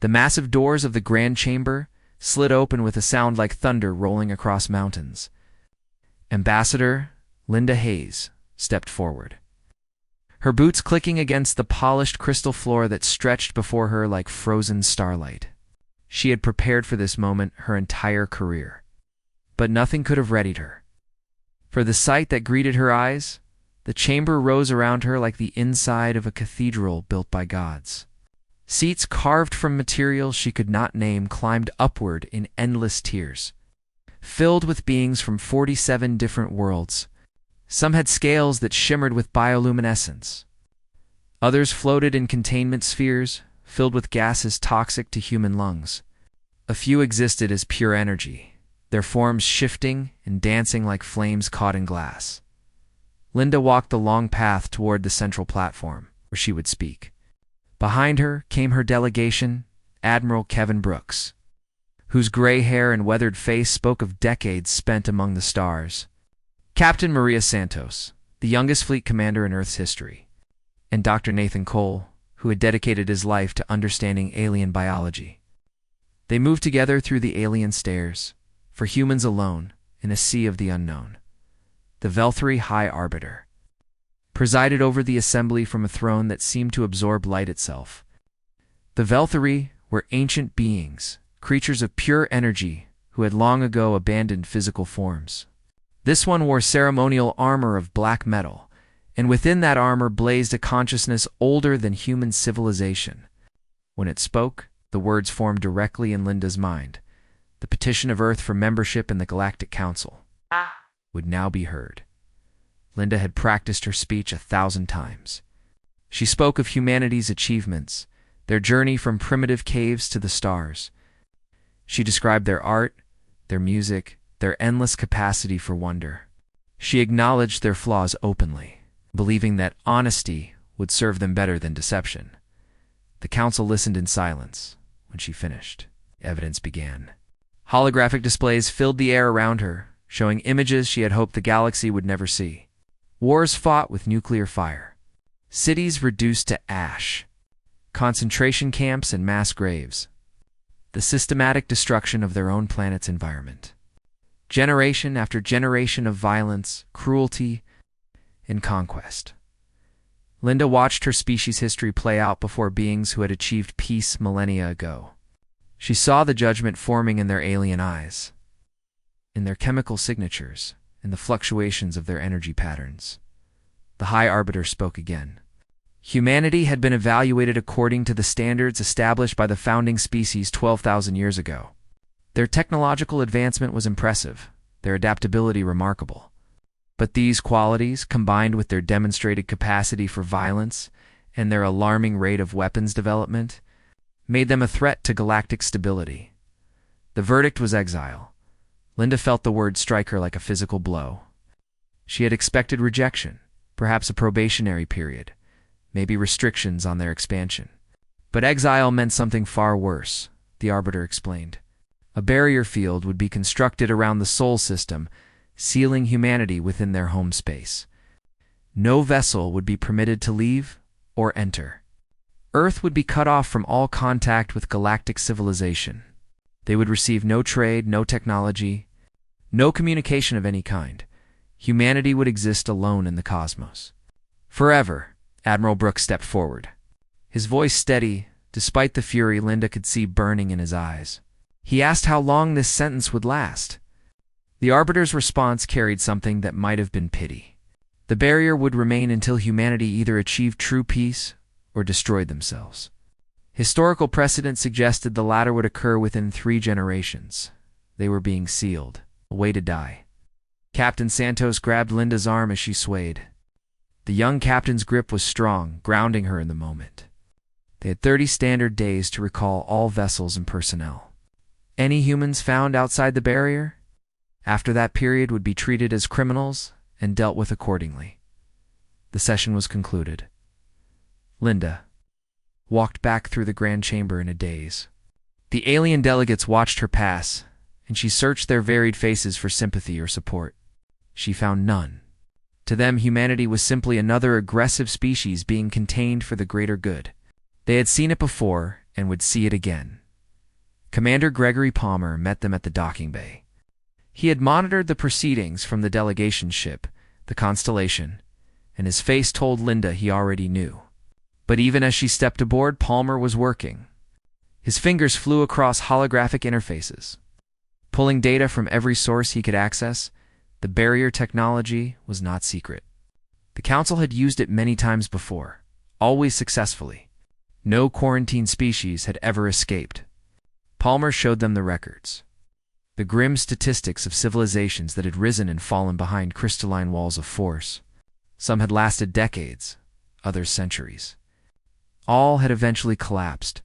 The massive doors of the grand chamber slid open with a sound like thunder rolling across mountains. Ambassador Linda Hayes stepped forward, her boots clicking against the polished crystal floor that stretched before her like frozen starlight. She had prepared for this moment her entire career, but nothing could have readied her. For the sight that greeted her eyes, the chamber rose around her like the inside of a cathedral built by gods. Seats carved from materials she could not name climbed upward in endless tiers, filled with beings from 47 different worlds. Some had scales that shimmered with bioluminescence. Others floated in containment spheres, filled with gases toxic to human lungs. A few existed as pure energy, their forms shifting and dancing like flames caught in glass. Linda walked the long path toward the central platform, where she would speak. Behind her came her delegation, Admiral Kevin Brooks, whose gray hair and weathered face spoke of decades spent among the stars. Captain Maria Santos, the youngest fleet commander in Earth's history, and Dr. Nathan Cole, who had dedicated his life to understanding alien biology. They moved together through the alien stairs, for humans alone, in a sea of the unknown. The Velthary High Arbiter presided over the assembly from a throne that seemed to absorb light itself. The Velthary were ancient beings, creatures of pure energy who had long ago abandoned physical forms. This one wore ceremonial armor of black metal, and within that armor blazed a consciousness older than human civilization. When it spoke, the words formed directly in Linda's mind. The petition of Earth for membership in the Galactic Council would now be heard. Linda had practiced her speech 1,000 times. She spoke of humanity's achievements, their journey from primitive caves to the stars. She described their art, their music, their endless capacity for wonder. She acknowledged their flaws openly, believing that honesty would serve them better than deception. The council listened in silence. When she finished, evidence began. Holographic displays filled the air around her, showing images she had hoped the galaxy would never see. Wars fought with nuclear fire. Cities reduced to ash. Concentration camps and mass graves. The systematic destruction of their own planet's environment. Generation after generation of violence, cruelty, and conquest. Linda watched her species' history play out before beings who had achieved peace millennia ago. She saw the judgment forming in their alien eyes, in their chemical signatures, in the fluctuations of their energy patterns. The High Arbiter spoke again. Humanity had been evaluated according to the standards established by the founding species 12,000 years ago. Their technological advancement was impressive, their adaptability remarkable. But these qualities, combined with their demonstrated capacity for violence and their alarming rate of weapons development, made them a threat to galactic stability. The verdict was exile. Linda felt the word strike her like a physical blow. She had expected rejection, perhaps a probationary period, maybe restrictions on their expansion. But exile meant something far worse, the Arbiter explained. A barrier field would be constructed around the Sol system, sealing humanity within their home space. No vessel would be permitted to leave or enter. Earth would be cut off from all contact with galactic civilization. They would receive no trade, no technology, no communication of any kind. Humanity would exist alone in the cosmos. Forever, Admiral Brooks stepped forward. His voice steady, despite the fury Linda could see burning in his eyes. He asked how long this sentence would last. The Arbiter's response carried something that might have been pity. The barrier would remain until humanity either achieved true peace or destroyed themselves. Historical precedent suggested the latter would occur within 3 generations. They were being sealed, a way to die. Captain Santos grabbed Linda's arm as she swayed. The young captain's grip was strong, grounding her in the moment. They had 30 standard days to recall all vessels and personnel. Any humans found outside the barrier, after that period, would be treated as criminals and dealt with accordingly. The session was concluded. Linda walked back through the grand chamber in a daze. The alien delegates watched her pass, and she searched their varied faces for sympathy or support. She found none. To them, humanity was simply another aggressive species being contained for the greater good. They had seen it before, and would see it again. Commander Gregory Palmer met them at the docking bay. He had monitored the proceedings from the delegation ship, the Constellation, and his face told Linda he already knew. But even as she stepped aboard, Palmer was working. His fingers flew across holographic interfaces. Pulling data from every source he could access, the barrier technology was not secret. The Council had used it many times before, always successfully. No quarantine species had ever escaped. Palmer showed them the records. The grim statistics of civilizations that had risen and fallen behind crystalline walls of force. Some had lasted decades, others centuries. All had eventually collapsed.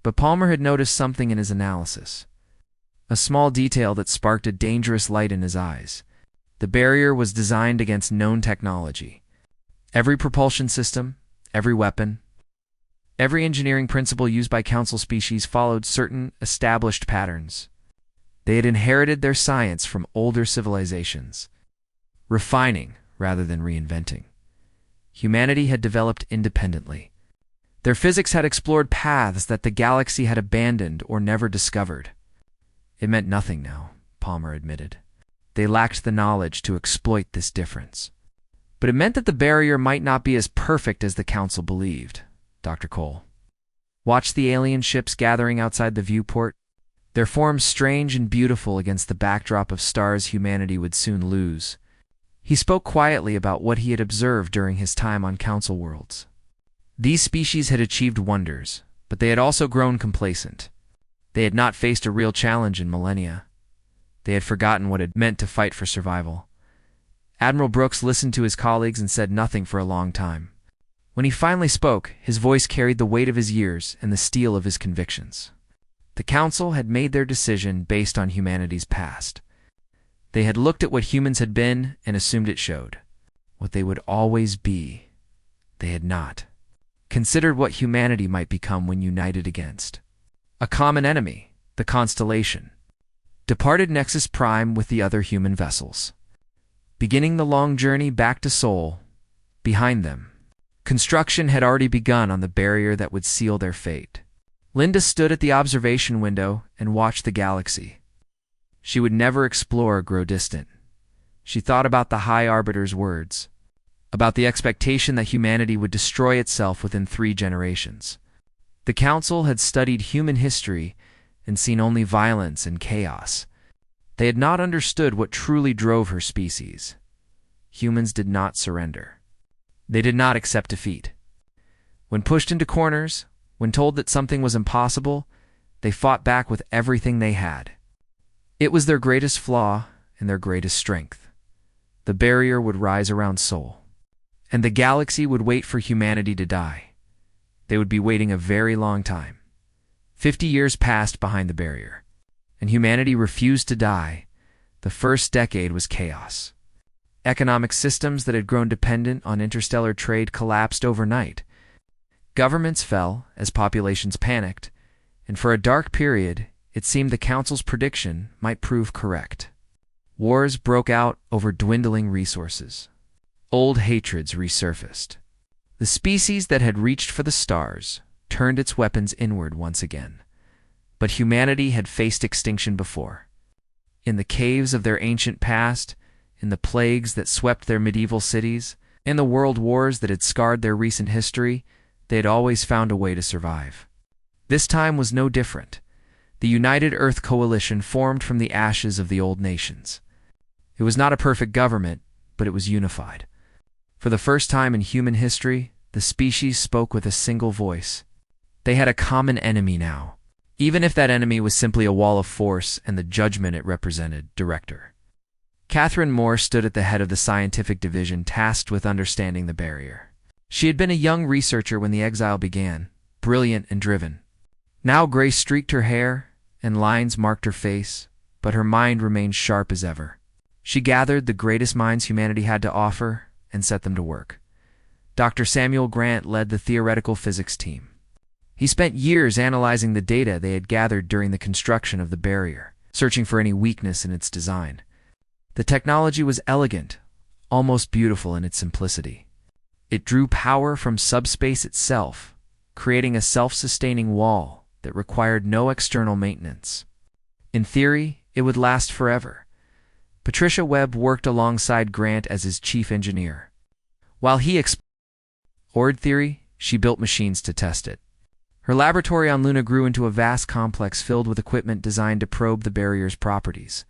But Palmer had noticed something in his analysis. A small detail that sparked a dangerous light in his eyes. The barrier was designed against known technology. Every propulsion system, every weapon, every engineering principle used by Council species followed certain established patterns. They had inherited their science from older civilizations, refining rather than reinventing. Humanity had developed independently. Their physics had explored paths that the galaxy had abandoned or never discovered. It meant nothing now, Palmer admitted. They lacked the knowledge to exploit this difference. But it meant that the barrier might not be as perfect as the Council believed. Dr. Cole watched the alien ships gathering outside the viewport, their forms strange and beautiful against the backdrop of stars humanity would soon lose. He spoke quietly about what he had observed during his time on Council worlds. These species had achieved wonders, but they had also grown complacent. They had not faced a real challenge in millennia. They had forgotten what it meant to fight for survival. Admiral Brooks listened to his colleagues and said nothing for a long time. When he finally spoke, his voice carried the weight of his years and the steel of his convictions. The Council had made their decision based on humanity's past. They had looked at what humans had been and assumed it showed. What they would always be, they had not considered what humanity might become when united against a common enemy, the Constellation. Departed Nexus Prime with the other human vessels, beginning the long journey back to Sol. Behind them, construction had already begun on the barrier that would seal their fate. Linda stood at the observation window and watched the galaxy. She would never explore or grow distant. She thought about the High Arbiter's words, about the expectation that humanity would destroy itself within 3 generations. The Council had studied human history and seen only violence and chaos. They had not understood what truly drove her species. Humans did not surrender. They did not accept defeat. When pushed into corners, when told that something was impossible, they fought back with everything they had. It was their greatest flaw and their greatest strength. The barrier would rise around Sol, and the galaxy would wait for humanity to die. They would be waiting a very long time. 50 years passed behind the barrier, and humanity refused to die. The first decade was chaos. Economic systems that had grown dependent on interstellar trade collapsed overnight. Governments fell as populations panicked, and for a dark period, it seemed the Council's prediction might prove correct. Wars broke out over dwindling resources. Old hatreds resurfaced. The species that had reached for the stars turned its weapons inward once again. But humanity had faced extinction before. In the caves of their ancient past, in the plagues that swept their medieval cities, in the world wars that had scarred their recent history, they had always found a way to survive. This time was no different. The United Earth Coalition formed from the ashes of the old nations. It was not a perfect government, but it was unified. For the first time in human history, the species spoke with a single voice. They had a common enemy now, even if that enemy was simply a wall of force and the judgment it represented, Director. Catherine Moore stood at the head of the scientific division tasked with understanding the barrier. She had been a young researcher when the exile began, brilliant and driven. Now gray streaked her hair, and lines marked her face, but her mind remained sharp as ever. She gathered the greatest minds humanity had to offer and set them to work. Dr. Samuel Grant led the theoretical physics team. He spent years analyzing the data they had gathered during the construction of the barrier, searching for any weakness in its design. The technology was elegant, almost beautiful in its simplicity. It drew power from subspace itself, creating a self-sustaining wall that required no external maintenance. In theory, it would last forever. Patricia Webb worked alongside Grant as his chief engineer. While he explored theory, she built machines to test it. Her laboratory on Luna grew into a vast complex filled with equipment designed to probe the barrier's properties.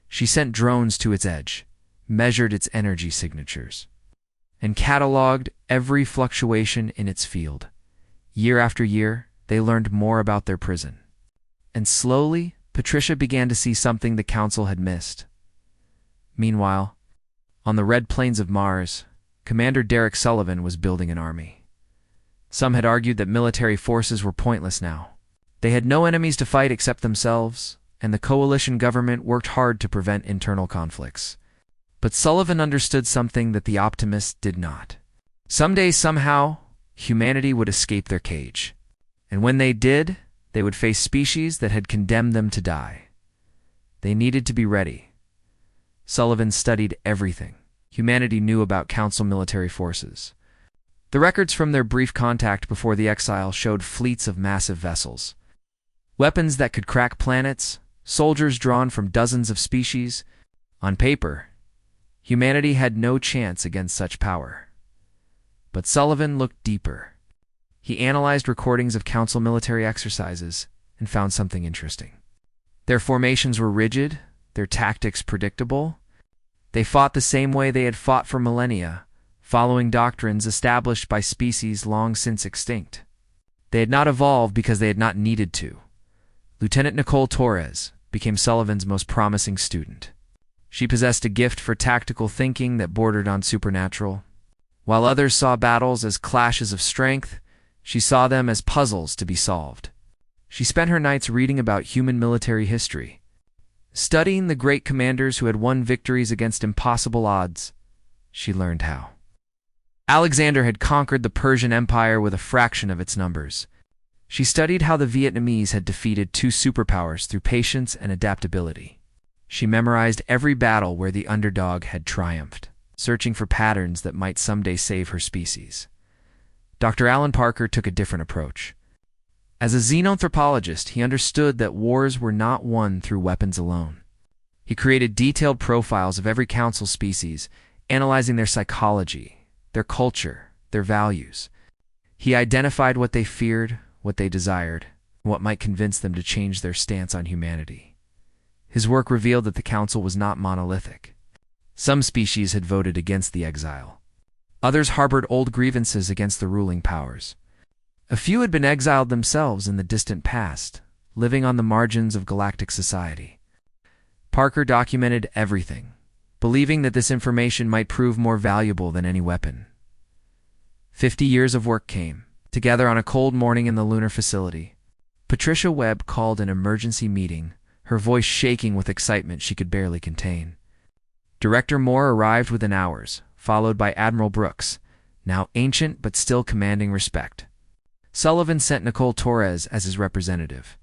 She sent drones to its edge, measured its energy signatures, and cataloged every fluctuation in its field. Year after year, they learned more about their prison. And slowly, Patricia began to see something the Council had missed. Meanwhile, on the red plains of Mars, Commander Derek Sullivan was building an army. Some had argued that military forces were pointless now. They had no enemies to fight except themselves, and the coalition government worked hard to prevent internal conflicts. But Sullivan understood something that the optimists did not. Someday, somehow, humanity would escape their cage. And when they did, they would face species that had condemned them to die. They needed to be ready. Sullivan studied everything humanity knew about Council military forces. The records from their brief contact before the exile showed fleets of massive vessels, weapons that could crack planets, soldiers drawn from dozens of species. On paper, humanity had no chance against such power. But Sullivan looked deeper. He analyzed recordings of Council military exercises and found something interesting. Their formations were rigid, their tactics predictable. They fought the same way they had fought for millennia, following doctrines established by species long since extinct. They had not evolved because they had not needed to. Lieutenant Nicole Torres became Sullivan's most promising student. She possessed a gift for tactical thinking that bordered on supernatural. While others saw battles as clashes of strength, she saw them as puzzles to be solved. She spent her nights reading about human military history, studying the great commanders who had won victories against impossible odds. She learned how Alexander had conquered the Persian Empire with a fraction of its numbers. She studied how the Vietnamese had defeated two superpowers through patience and adaptability. She memorized every battle where the underdog had triumphed, searching for patterns that might someday save her species. Dr. Alan Parker took a different approach. As a xenanthropologist, he understood that wars were not won through weapons alone. He created detailed profiles of every Council species, analyzing their psychology, their culture, their values. He identified what they feared, what they desired, and what might convince them to change their stance on humanity. His work revealed that the Council was not monolithic. Some species had voted against the exile. Others harbored old grievances against the ruling powers. A few had been exiled themselves in the distant past, living on the margins of galactic society. Parker documented everything, believing that this information might prove more valuable than any weapon. 50 years of work came together on a cold morning in the lunar facility. Patricia Webb called an emergency meeting, her voice shaking with excitement she could barely contain. Director Moore arrived within hours, followed by Admiral Brooks, now ancient but still commanding respect. Sullivan sent Nicole Torres as his representative.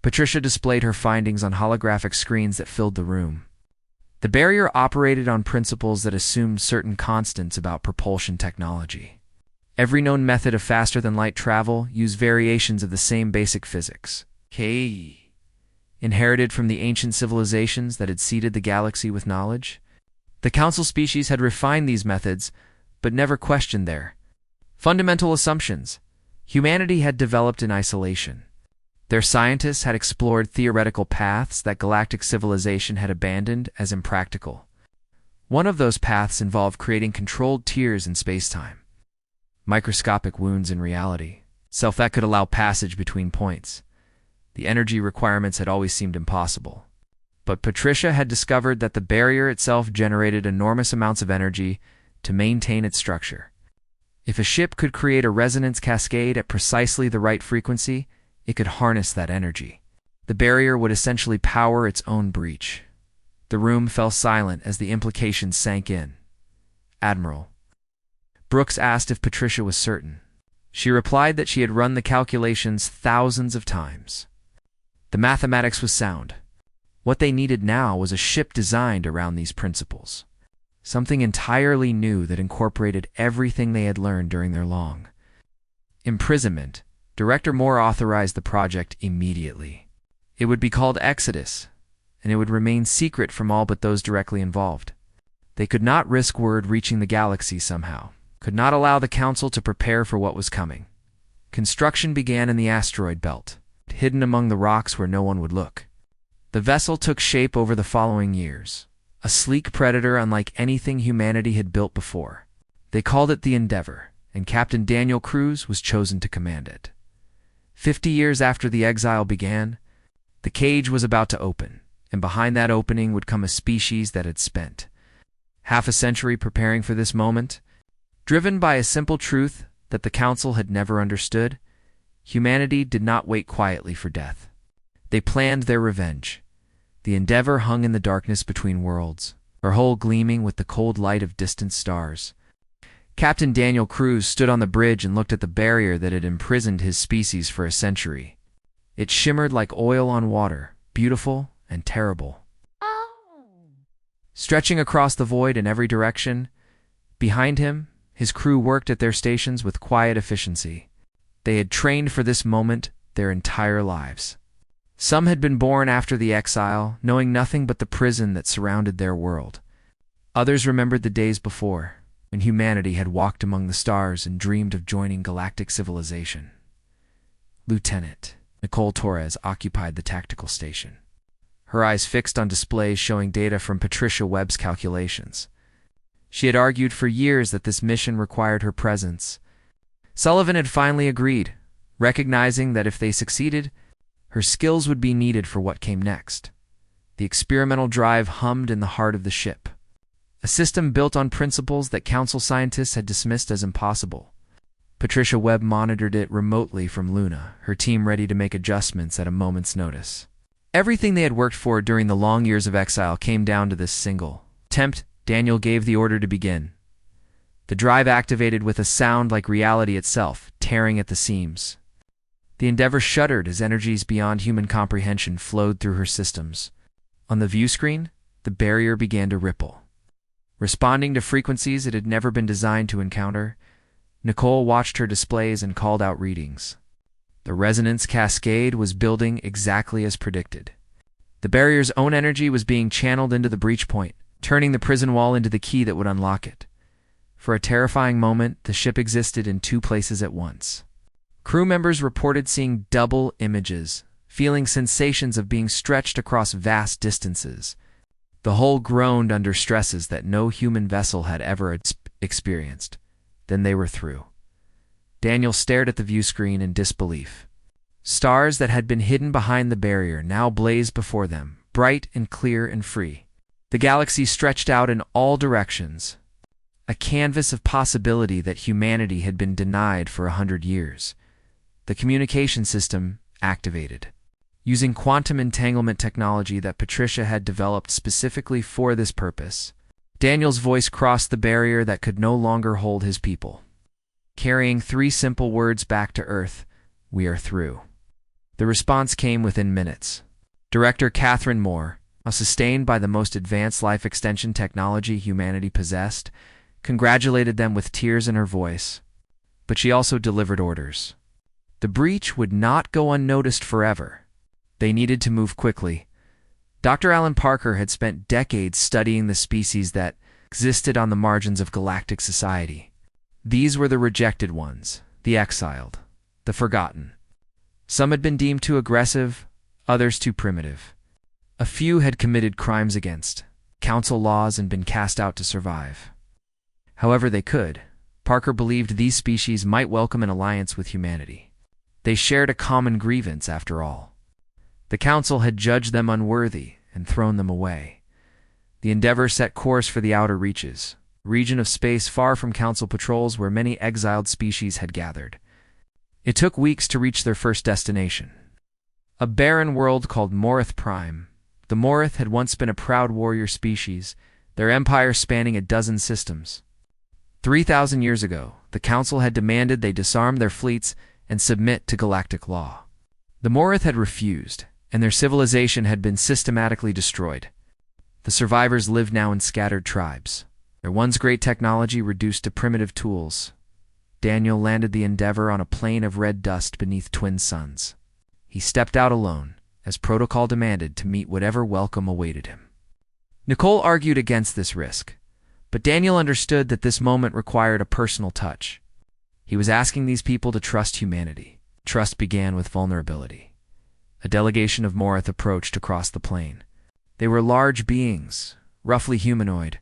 Patricia displayed her findings on holographic screens that filled the room. The barrier operated on principles that assumed certain constants about propulsion technology. Every known method of faster-than-light travel used variations of the same basic physics, inherited from the ancient civilizations that had seeded the galaxy with knowledge. The Council species had refined these methods, but never questioned their fundamental assumptions. Humanity had developed in isolation. Their scientists had explored theoretical paths that galactic civilization had abandoned as impractical. One of those paths involved creating controlled tiers in space-time, microscopic wounds in reality, self that could allow passage between points. The energy requirements had always seemed impossible. But Patricia had discovered that the barrier itself generated enormous amounts of energy to maintain its structure. If a ship could create a resonance cascade at precisely the right frequency, it could harness that energy. The barrier would essentially power its own breach. The room fell silent as the implications sank in. Admiral Brooks asked if Patricia was certain. She replied that she had run the calculations thousands of times. The mathematics was sound. What they needed now was a ship designed around these principles. Something entirely new that incorporated everything they had learned during their long imprisonment, Director Moore authorized the project immediately. It would be called Exodus, and it would remain secret from all but those directly involved. They could not risk word reaching the galaxy somehow, could not allow the Council to prepare for what was coming. Construction began in the asteroid belt, hidden among the rocks where no one would look. The vessel took shape over the following years, a sleek predator unlike anything humanity had built before. They called it the Endeavor, and Captain Daniel Cruz was chosen to command it. 50 years after the exile began, the cage was about to open, and behind that opening would come a species that had spent half a century preparing for this moment. Driven by a simple truth that the Council had never understood, humanity did not wait quietly for death. They planned their revenge. The Endeavor hung in the darkness between worlds, her hull gleaming with the cold light of distant stars. Captain Daniel Cruz stood on the bridge and looked at the barrier that had imprisoned his species for a century. It shimmered like oil on water, beautiful and terrible. Stretching across the void in every direction, behind him, his crew worked at their stations with quiet efficiency. They had trained for this moment their entire lives. Some had been born after the exile, knowing nothing but the prison that surrounded their world. Others remembered the days before, when humanity had walked among the stars and dreamed of joining galactic civilization. Lieutenant Nicole Torres occupied the tactical station, her eyes fixed on displays showing data from Patricia Webb's calculations. She had argued for years that this mission required her presence. Sullivan had finally agreed, recognizing that if they succeeded, her skills would be needed for what came next. The experimental drive hummed in the heart of the ship, a system built on principles that Council scientists had dismissed as impossible. Patricia Webb monitored it remotely from Luna, her team ready to make adjustments at a moment's notice. Everything they had worked for during the long years of exile came down to this single attempt. Daniel gave the order to begin. The drive activated with a sound like reality itself, tearing at the seams. The Endeavor shuddered as energies beyond human comprehension flowed through her systems. On the view screen, the barrier began to ripple. Responding to frequencies it had never been designed to encounter, Nicole watched her displays and called out readings. The resonance cascade was building exactly as predicted. The barrier's own energy was being channeled into the breach point, turning the prison wall into the key that would unlock it. For a terrifying moment, the ship existed in two places at once. Crew members reported seeing double images, feeling sensations of being stretched across vast distances. The hull groaned under stresses that no human vessel had ever experienced. Then they were through. Daniel stared at the view screen in disbelief. Stars that had been hidden behind the barrier now blazed before them, bright and clear and free. The galaxy stretched out in all directions, a canvas of possibility that humanity had been denied for 100 years. The communication system activated. Using quantum entanglement technology that Patricia had developed specifically for this purpose, Daniel's voice crossed the barrier that could no longer hold his people, carrying 3 simple words back to Earth: "We are through." The response came within minutes. Director Catherine Moore, sustained by the most advanced life extension technology humanity possessed, congratulated them with tears in her voice. But she also delivered orders. The breach would not go unnoticed forever. They needed to move quickly. Dr. Alan Parker had spent decades studying the species that existed on the margins of galactic society. These were the rejected ones, the exiled, the forgotten. Some had been deemed too aggressive, others too primitive. A few had committed crimes against Council laws and been cast out to survive. However they could, Parker believed these species might welcome an alliance with humanity. They shared a common grievance, after all. The Council had judged them unworthy and thrown them away. The Endeavor set course for the outer reaches, a region of space far from Council patrols where many exiled species had gathered. It took weeks to reach their first destination, a barren world called Morith Prime. The Morith had once been a proud warrior species, their empire spanning a dozen systems. 3,000 years ago, the Council had demanded they disarm their fleets and submit to galactic law. The Morith had refused, and their civilization had been systematically destroyed. The survivors lived now in scattered tribes, their once great technology reduced to primitive tools. Daniel landed the Endeavor on a plain of red dust beneath twin suns. He stepped out alone, as protocol demanded, to meet whatever welcome awaited him. Nicole argued against this risk, but Daniel understood that this moment required a personal touch. He was asking these people to trust humanity. Trust began with vulnerability. A delegation of Morith approached across the plain. They were large beings, roughly humanoid,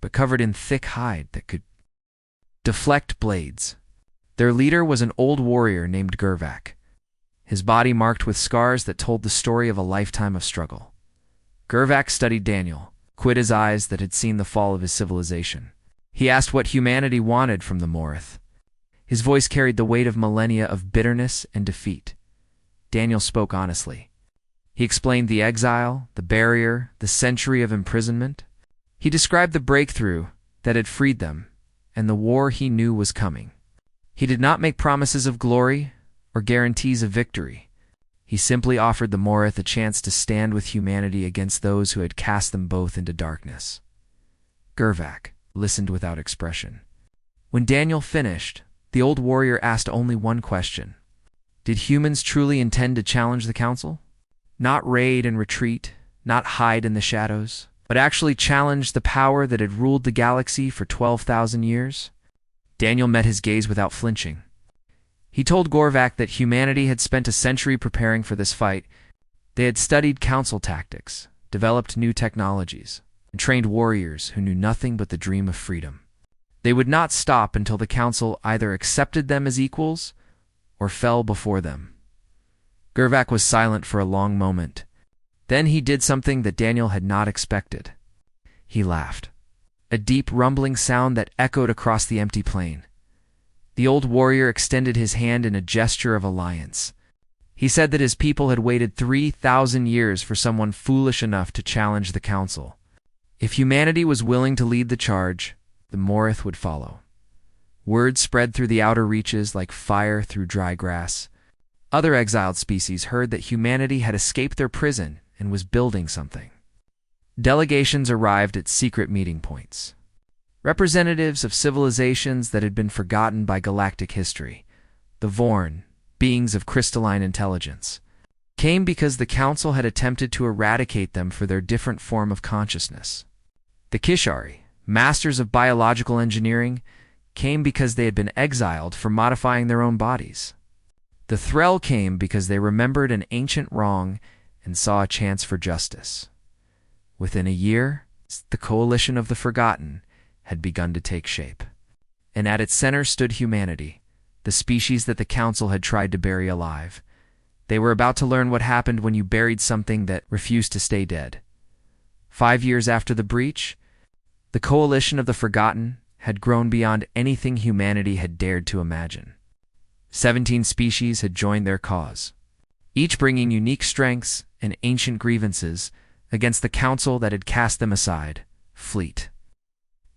but covered in thick hide that could deflect blades. Their leader was an old warrior named Gervak, his body marked with scars that told the story of a lifetime of struggle. Gervak studied Daniel, quit his eyes that had seen the fall of his civilization. He asked what humanity wanted from the Morith. His voice carried the weight of millennia of bitterness and defeat. Daniel spoke honestly. He explained the exile, the barrier, the century of imprisonment. He described the breakthrough that had freed them, and the war he knew was coming. He did not make promises of glory or guarantees of victory. He simply offered the Morith a chance to stand with humanity against those who had cast them both into darkness. Gervak listened without expression. When Daniel finished, the old warrior asked only one question. Did humans truly intend to challenge the council? Not raid and retreat, not hide in the shadows, but actually challenge the power that had ruled the galaxy for 12,000 years? Daniel met his gaze without flinching. He told Gervak that humanity had spent a century preparing for this fight. They had studied council tactics, developed new technologies, and trained warriors who knew nothing but the dream of freedom. They would not stop until the council either accepted them as equals or fell before them. Gervak was silent for a long moment. Then he did something that Daniel had not expected. He laughed, a deep rumbling sound that echoed across the empty plain. The old warrior extended his hand in a gesture of alliance. He said that his people had waited 3,000 years for someone foolish enough to challenge the council. If humanity was willing to lead the charge, the Morith would follow. Word spread through the outer reaches like fire through dry grass. Other exiled species heard that humanity had escaped their prison and was building something. Delegations arrived at secret meeting points. Representatives of civilizations that had been forgotten by galactic history, the Vorn, beings of crystalline intelligence, came because the Council had attempted to eradicate them for their different form of consciousness. The Kishari, masters of biological engineering, came because they had been exiled for modifying their own bodies. The Threll came because they remembered an ancient wrong and saw a chance for justice. Within a year, the Coalition of the Forgotten had begun to take shape. And at its center stood humanity, the species that the Council had tried to bury alive. They were about to learn what happened when you buried something that refused to stay dead. 5 years after the breach, the Coalition of the Forgotten had grown beyond anything humanity had dared to imagine. 17 species had joined their cause, each bringing unique strengths and ancient grievances against the council that had cast them aside, Fleet.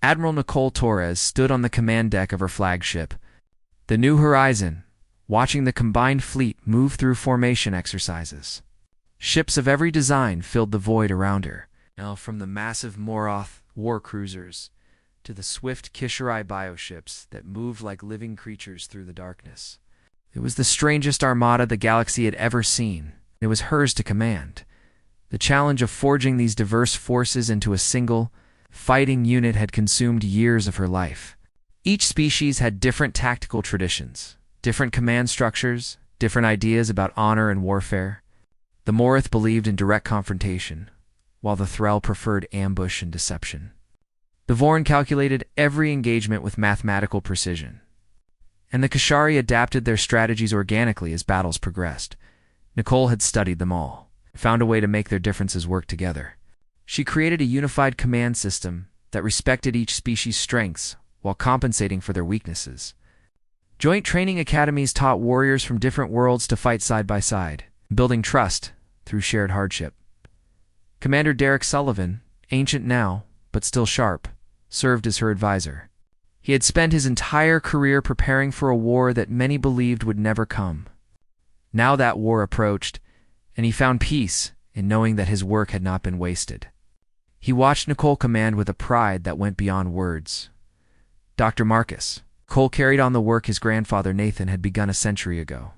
Admiral Nicole Torres stood on the command deck of her flagship, the New Horizon, watching the combined fleet move through formation exercises. Ships of every design filled the void around her, now from the massive Moroth war cruisers to the swift Kishari bioships that moved like living creatures through the darkness. It was the strangest armada the galaxy had ever seen. It was hers to command. The challenge of forging these diverse forces into a single, fighting unit had consumed years of her life. Each species had different tactical traditions, different command structures, different ideas about honor and warfare. The Morith believed in direct confrontation, while the Threll preferred ambush and deception. The Vorn calculated every engagement with mathematical precision, and the Kishari adapted their strategies organically as battles progressed. Nicole had studied them all, found a way to make their differences work together. She created a unified command system that respected each species' strengths while compensating for their weaknesses. Joint training academies taught warriors from different worlds to fight side by side, building trust through shared hardship. Commander Derek Sullivan, ancient now, but still sharp, served as her advisor. He had spent his entire career preparing for a war that many believed would never come. Now that war approached, and he found peace in knowing that his work had not been wasted. He watched Nicole command with a pride that went beyond words. Dr. Marcus, Cole carried on the work his grandfather Nathan had begun a century ago.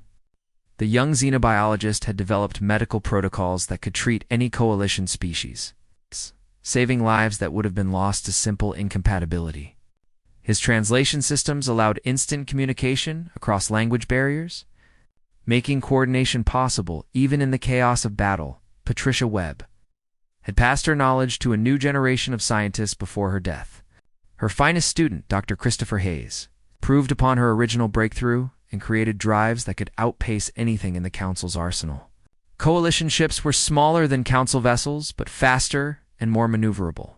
The young xenobiologist had developed medical protocols that could treat any coalition species, saving lives that would have been lost to simple incompatibility. His translation systems allowed instant communication across language barriers, making coordination possible even in the chaos of battle. Patricia Webb had passed her knowledge to a new generation of scientists before her death. Her finest student, Dr. Christopher Hayes, proved upon her original breakthrough and created drives that could outpace anything in the Council's arsenal. Coalition ships were smaller than Council vessels, but faster and more maneuverable,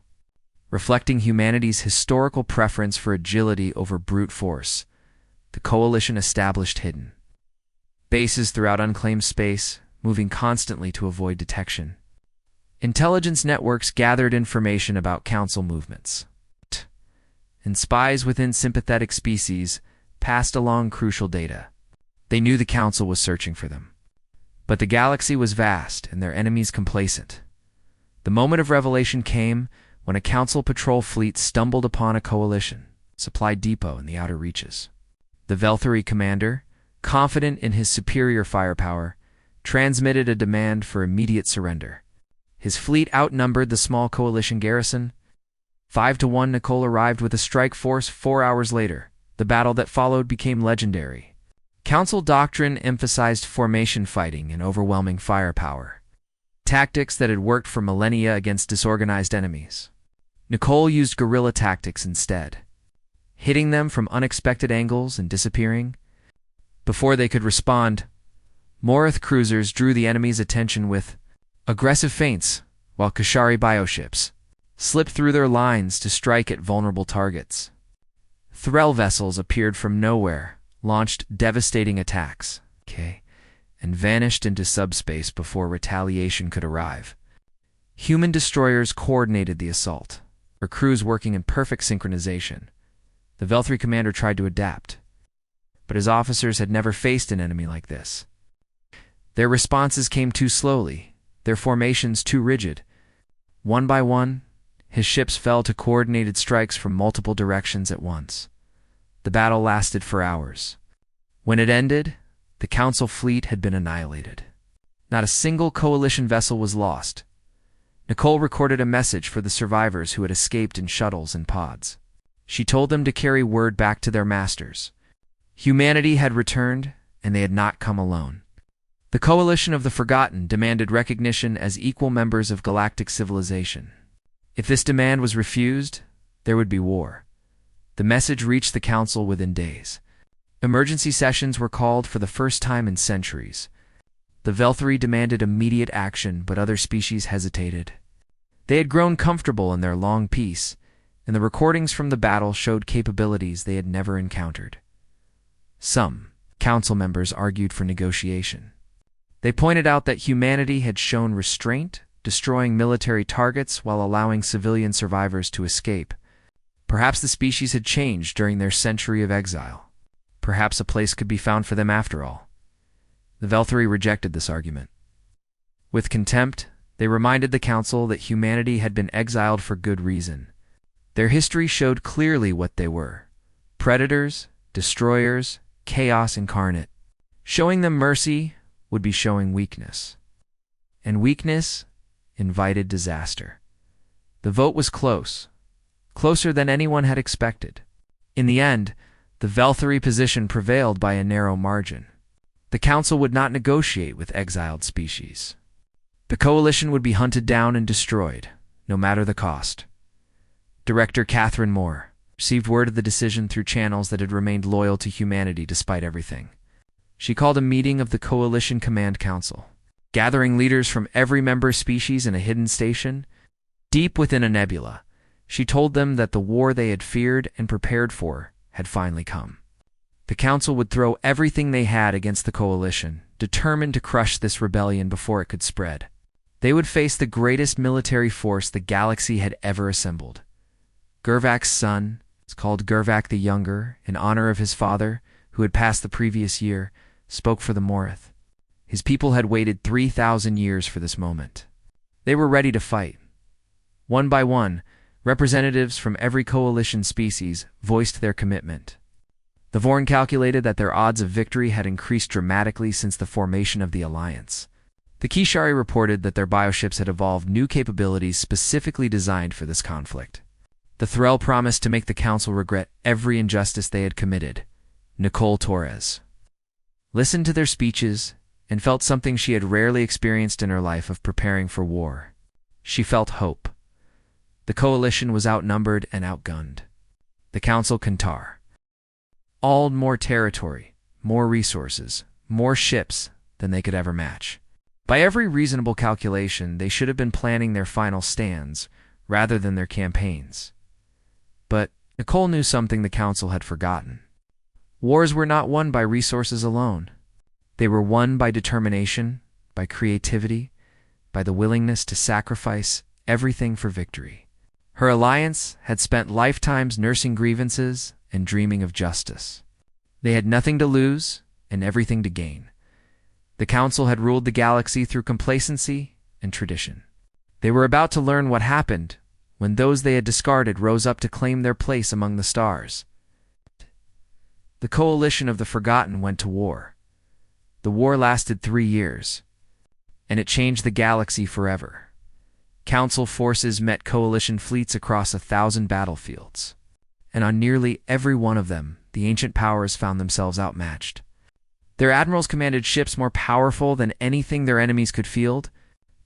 reflecting humanity's historical preference for agility over brute force. The Coalition established hidden bases throughout unclaimed space, moving constantly to avoid detection. Intelligence networks gathered information about Council movements, and spies within sympathetic species passed along crucial data. They knew the Council was searching for them. But the galaxy was vast and their enemies complacent. The moment of revelation came when a Council patrol fleet stumbled upon a Coalition supply depot in the outer reaches. The Velthari commander, confident in his superior firepower, transmitted a demand for immediate surrender. His fleet outnumbered the small Coalition garrison. 5-1, Nicole arrived with a strike force 4 hours later. The battle that followed became legendary. Council doctrine emphasized formation fighting and overwhelming firepower, tactics that had worked for millennia against disorganized enemies. Nicole used guerrilla tactics instead, hitting them from unexpected angles and disappearing. Before they could respond, Morith cruisers drew the enemy's attention with aggressive feints, while Kashari bioships slipped through their lines to strike at vulnerable targets. Threll vessels appeared from nowhere, launched devastating attacks, and vanished into subspace before retaliation could arrive. Human destroyers coordinated the assault, their crews working in perfect synchronization. The Velthari commander tried to adapt, but his officers had never faced an enemy like this. Their responses came too slowly, their formations too rigid. One by one, his ships fell to coordinated strikes from multiple directions at once. The battle lasted for hours. When it ended, the Council fleet had been annihilated. Not a single Coalition vessel was lost. Nicole recorded a message for the survivors who had escaped in shuttles and pods. She told them to carry word back to their masters. Humanity had returned, and they had not come alone. The Coalition of the Forgotten demanded recognition as equal members of galactic civilization. If this demand was refused, there would be war. The message reached the Council within days. Emergency sessions were called for the first time in centuries. The Velthari demanded immediate action, but other species hesitated. They had grown comfortable in their long peace, and the recordings from the battle showed capabilities they had never encountered. Some Council members argued for negotiation. They pointed out that humanity had shown restraint, destroying military targets while allowing civilian survivors to escape. Perhaps the species had changed during their century of exile. Perhaps a place could be found for them after all. The Velthari rejected this argument. With contempt, they reminded the Council that humanity had been exiled for good reason. Their history showed clearly what they were: predators, destroyers, chaos incarnate. Showing them mercy would be showing weakness. And weakness invited disaster. The vote was close, closer than anyone had expected. In the end, the Velthari position prevailed by a narrow margin. The Council would not negotiate with exiled species. The Coalition would be hunted down and destroyed, no matter the cost. Director Catherine Moore received word of the decision through channels that had remained loyal to humanity despite everything. She called a meeting of the Coalition Command Council, gathering leaders from every member species in a hidden station. Deep within a nebula, she told them that the war they had feared and prepared for had finally come. The Council would throw everything they had against the Coalition, determined to crush this rebellion before it could spread. They would face the greatest military force the galaxy had ever assembled. Gervak's son, called Gervak the Younger, in honor of his father, who had passed the previous year, spoke for the Morith. His people had waited 3,000 years for this moment. They were ready to fight. One by one, representatives from every Coalition species voiced their commitment. The Vorn calculated that their odds of victory had increased dramatically since the formation of the Alliance. The Kishari reported that their bioships had evolved new capabilities specifically designed for this conflict. The Thrall promised to make the Council regret every injustice they had committed. Nicole Torres listened to their speeches and felt something she had rarely experienced in her life of preparing for war. She felt hope. The coalition was outnumbered and outgunned. The Council Kantar all more territory, more resources, more ships than they could ever match. By every reasonable calculation, they should have been planning their final stands rather than their campaigns. But Nicole knew something the Council had forgotten. Wars were not won by resources alone. They were won by determination, by creativity, by the willingness to sacrifice everything for victory. Her alliance had spent lifetimes nursing grievances and dreaming of justice. They had nothing to lose and everything to gain. The Council had ruled the galaxy through complacency and tradition. They were about to learn what happened when those they had discarded rose up to claim their place among the stars. The coalition of the Forgotten went to war. The war lasted 3 years, and it changed the galaxy forever. Council forces met coalition fleets across 1,000 battlefields, and on nearly every one of them, the ancient powers found themselves outmatched. Their admirals commanded ships more powerful than anything their enemies could field,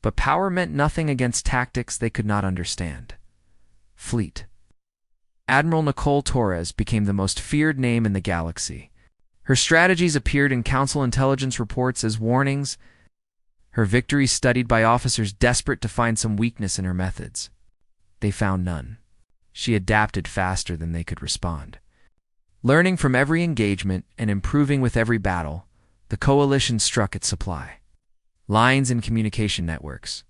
but power meant nothing against tactics they could not understand. Fleet. Admiral Nicole Torres became the most feared name in the galaxy. Her strategies appeared in Council intelligence reports as warnings, her victories studied by officers desperate to find some weakness in her methods. They found none. She adapted faster than they could respond. Learning from every engagement and improving with every battle, the coalition struck its supply. Lines and communication networks.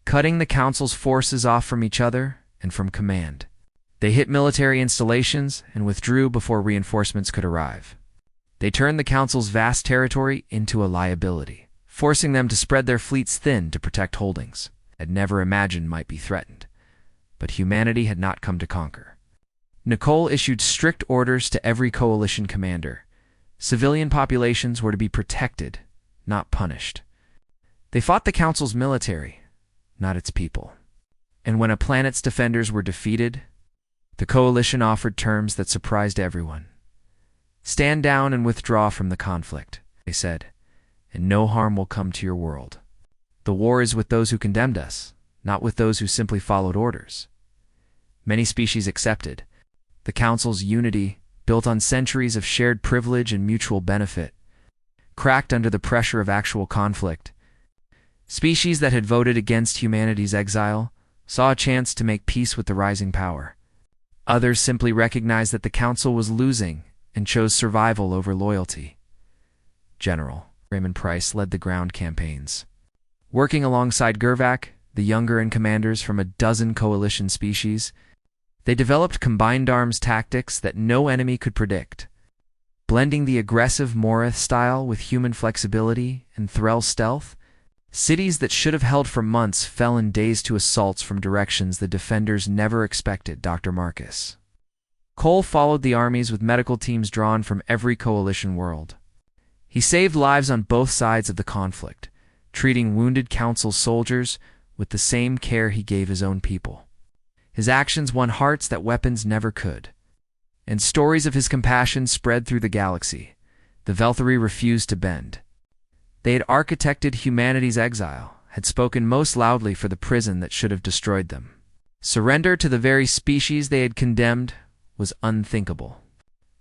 Cutting the Council's forces off from each other and from command. They hit military installations and withdrew before reinforcements could arrive. They turned the Council's vast territory into a liability, forcing them to spread their fleets thin to protect holdings had never imagined might be threatened. But humanity had not come to conquer. Nicole issued strict orders to every coalition commander. Civilian populations were to be protected, not punished. They fought the Council's military, not its people. And when a planet's defenders were defeated, the coalition offered terms that surprised everyone. "Stand down and withdraw from the conflict," they said, "and no harm will come to your world. The war is with those who condemned us, not with those who simply followed orders." Many species accepted. The Council's unity, built on centuries of shared privilege and mutual benefit, cracked under the pressure of actual conflict. Species that had voted against humanity's exile saw a chance to make peace with the rising power. Others simply recognized that the Council was losing and chose survival over loyalty. General Raymond Price led the ground campaigns. Working alongside Gervak, the younger and commanders from a dozen coalition species, they developed combined arms tactics that no enemy could predict. Blending the aggressive Morath style with human flexibility and Thrall stealth, cities that should have held for months fell in days to assaults from directions the defenders never expected. Dr. Marcus Cole followed the armies with medical teams drawn from every coalition world. He saved lives on both sides of the conflict, treating wounded Council soldiers with the same care he gave his own people. His actions won hearts that weapons never could, and stories of his compassion spread through the galaxy. The Velthari refused to bend. They had architected humanity's exile, had spoken most loudly for the prison that should have destroyed them. Surrender to the very species they had condemned was unthinkable.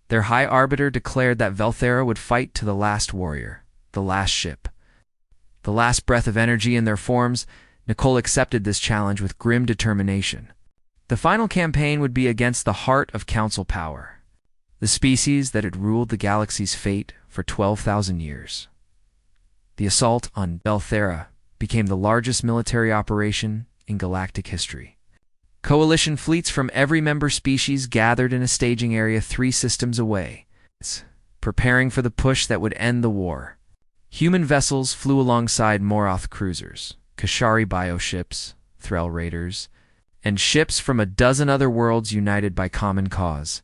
Their High Arbiter declared that Velthara would fight to the last warrior, the last ship. The last breath of energy in their forms, Nicole accepted this challenge with grim determination. The final campaign would be against the heart of Council power, the species that had ruled the galaxy's fate for 12,000 years. The assault on Velthara became the largest military operation in galactic history. Coalition fleets from every member species gathered in a staging area 3 systems away, preparing for the push that would end the war. Human vessels flew alongside Morath cruisers, Kashari bioships, Thrall raiders, and ships from a dozen other worlds united by common cause.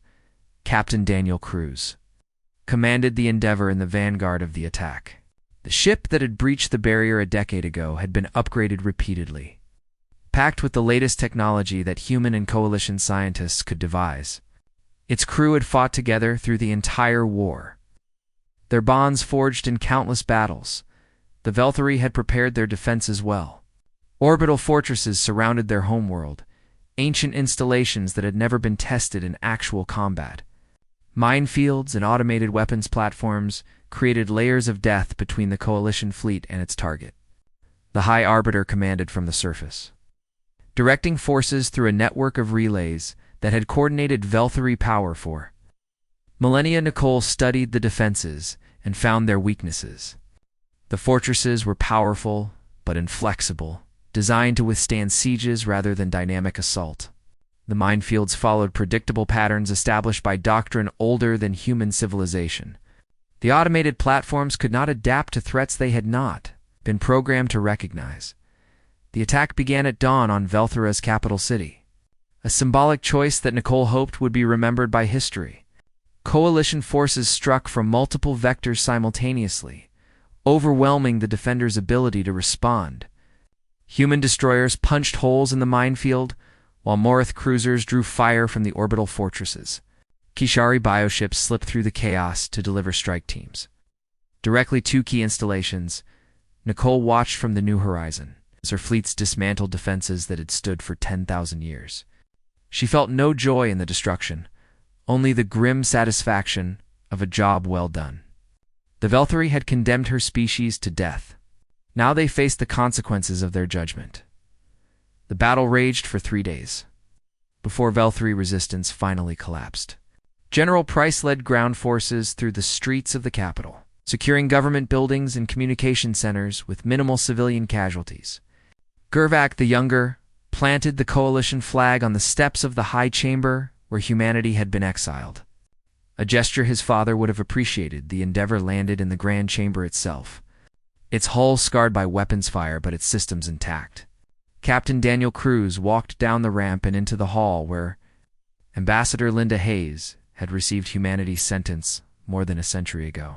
Captain Daniel Cruz commanded the Endeavor in the vanguard of the attack. The ship that had breached the barrier a decade ago had been upgraded repeatedly, packed with the latest technology that human and coalition scientists could devise. Its crew had fought together through the entire war, their bonds forged in countless battles. The Velthari had prepared their defenses well. Orbital fortresses surrounded their homeworld, ancient installations that had never been tested in actual combat. Minefields and automated weapons platforms created layers of death between the Coalition fleet and its target. The High Arbiter commanded from the surface, directing forces through a network of relays that had coordinated Velthari power for millennia. Nicole studied the defenses and found their weaknesses. The fortresses were powerful but inflexible, designed to withstand sieges rather than dynamic assault. The minefields followed predictable patterns established by doctrine older than human civilization. The automated platforms could not adapt to threats they had not been programmed to recognize. The attack began at dawn on Velthara's capital city, a symbolic choice that Nicole hoped would be remembered by history. Coalition forces struck from multiple vectors simultaneously, overwhelming the defenders' ability to respond. Human destroyers punched holes in the minefield, while Morith cruisers drew fire from the orbital fortresses. Kishari bioships slipped through the chaos to deliver strike teams directly to key installations. Nicole watched from the New Horizon as her fleets dismantled defenses that had stood for 10,000 years. She felt no joy in the destruction, only the grim satisfaction of a job well done. The Velthari had condemned her species to death. Now they faced the consequences of their judgment. The battle raged for 3 days, before Velthari resistance finally collapsed. General Price led ground forces through the streets of the capital, securing government buildings and communication centers with minimal civilian casualties. Gervak the Younger planted the Coalition flag on the steps of the High Chamber where humanity had been exiled. A gesture his father would have appreciated. The Endeavor landed in the Grand Chamber itself, its hull scarred by weapons fire but its systems intact. Captain Daniel Cruz walked down the ramp and into the hall where Ambassador Linda Hayes had received humanity's sentence more than a century ago.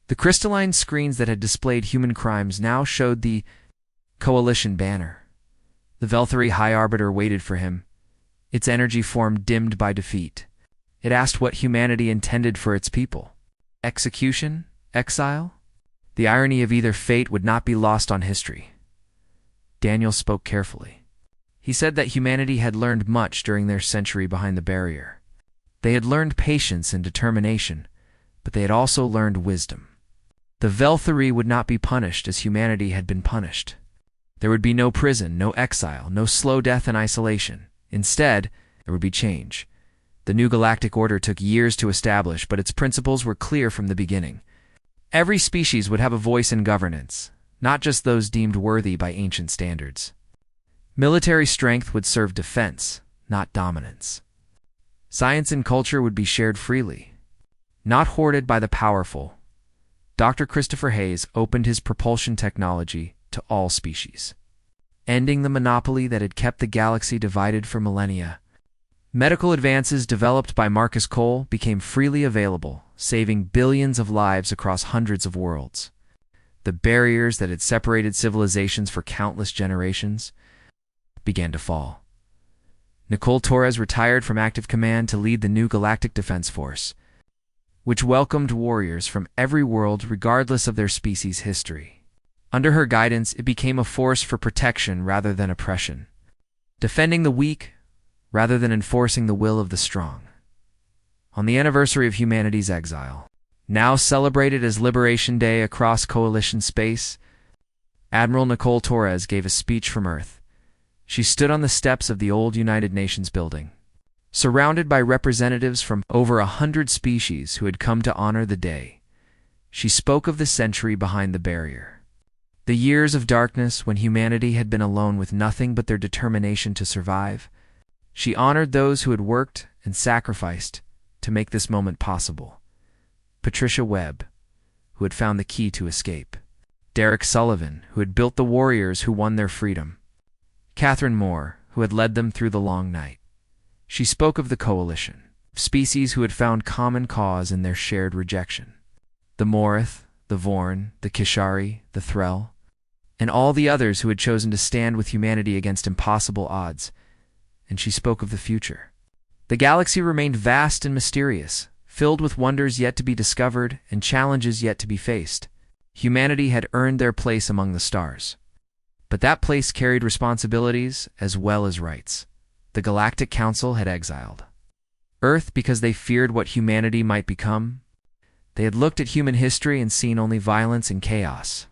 The crystalline screens that had displayed human crimes now showed the Coalition banner. The Velthari High Arbiter waited for him, its energy form dimmed by defeat. It asked what humanity intended for its people. Execution? Exile? The irony of either fate would not be lost on history. Daniel spoke carefully. He said that humanity had learned much during their century behind the barrier. They had learned patience and determination, but they had also learned wisdom. The Velthari would not be punished as humanity had been punished. There would be no prison, no exile, no slow death and isolation. Instead, there would be change. The new galactic order took years to establish, but its principles were clear from the beginning. Every species would have a voice in governance, not just those deemed worthy by ancient standards. Military strength would serve defense, not dominance. Science and culture would be shared freely, not hoarded by the powerful. Dr. Christopher Hayes opened his propulsion technology to all species, ending the monopoly that had kept the galaxy divided for millennia. Medical advances developed by Marcus Cole became freely available, saving billions of lives across hundreds of worlds. The barriers that had separated civilizations for countless generations began to fall. Nicole Torres retired from active command to lead the new Galactic Defense Force, which welcomed warriors from every world regardless of their species' history. Under her guidance, it became a force for protection rather than oppression, defending the weak rather than enforcing the will of the strong. On the anniversary of humanity's exile, now celebrated as Liberation Day across Coalition space, Admiral Nicole Torres gave a speech from Earth. She stood on the steps of the old United Nations building, surrounded by representatives from over 100 species who had come to honor the day. She spoke of the century behind the barrier, the years of darkness when humanity had been alone with nothing but their determination to survive. She honored those who had worked and sacrificed to make this moment possible. Patricia Webb, who had found the key to escape. Derek Sullivan, who had built the warriors who won their freedom. Catherine Moore, who had led them through the long night. She spoke of the Coalition, species who had found common cause in their shared rejection. The Morith, the Vorn, the Kishari, the Threll, and all the others who had chosen to stand with humanity against impossible odds. And she spoke of the future. The galaxy remained vast and mysterious, filled with wonders yet to be discovered and challenges yet to be faced. Humanity had earned their place among the stars. But that place carried responsibilities as well as rights. The Galactic Council had exiled Earth because they feared what humanity might become. They had looked at human history and seen only violence and chaos.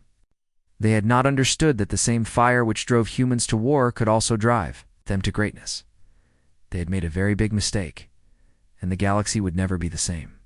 They had not understood that the same fire which drove humans to war could also drive them to greatness. They had made a very big mistake, and the galaxy would never be the same.